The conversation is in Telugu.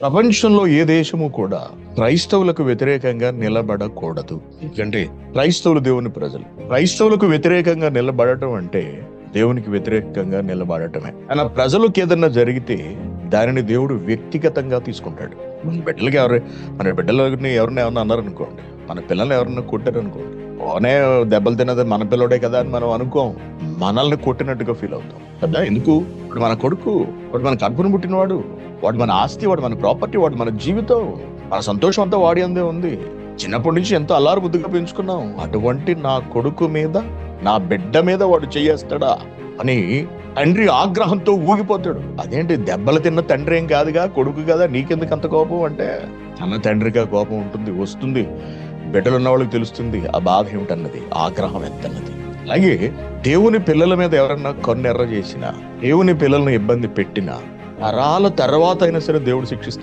ప్రపంచంలో ఏ దేశము కూడా క్రైస్తవులకు వ్యతిరేకంగా నిలబడకూడదు. ఎందుకంటే క్రైస్తవులు దేవుని ప్రజలు. క్రైస్తవులకు వ్యతిరేకంగా నిలబడటం అంటే దేవునికి వ్యతిరేకంగా నిలబడటమే. అలా ప్రజలకు ఏదన్నా జరిగితే దానిని దేవుడు వ్యక్తిగతంగా తీసుకుంటాడు. మన బిడ్డలని ఎవరిని ఏమన్నా అన్నారనుకోండి, మన పిల్లల్ని ఎవరన్నా కొట్టారనుకోండి, ఓనే దెబ్బలు తిన్నది మన పిల్లడే కదా అని మనం అనుకోం. మనల్ని కొట్టినట్టుగా ఫీల్ అవుతాం కదా. ఎందుకు? వాడు మన కొడుకు, వాడు మన కడుపును పుట్టినవాడు, వాడు మన ఆస్తి, వాడు మన ప్రాపర్టీ, వాడు మన జీవితం, మన సంతోషం అంతా వాడి అందే ఉంది. చిన్నప్పటి నుంచి ఎంతో అల్లారు బుద్ధిగా పెంచుకున్నాం. అటువంటి నా కొడుకు మీద, నా బిడ్డ మీద వాడు చేయేస్తాడా అని తండ్రి ఆగ్రహంతో ఊగిపోతాడు. అదేంటి, దెబ్బలు తిన్న తండ్రి ఏం కాదుగా, కొడుకు కదా, నీకెందుకు అంత కోపం అంటే, తన తండ్రిగా కోపం ఉంటుంది, వస్తుంది. బిడ్డలున్న వాళ్ళకి తెలుస్తుంది ఆ బాధ ఏమిటన్నది, ఆగ్రహం ఎంతన్నది. అలాగే దేవుని పిల్లల మీద ఎవరన్నా కన్నెర్ర చేసినా, దేవుని పిల్లల్ని ఇబ్బంది పెట్టినా, తరాల తర్వాత అయినా సరే దేవుడు శిక్షిస్తాడు.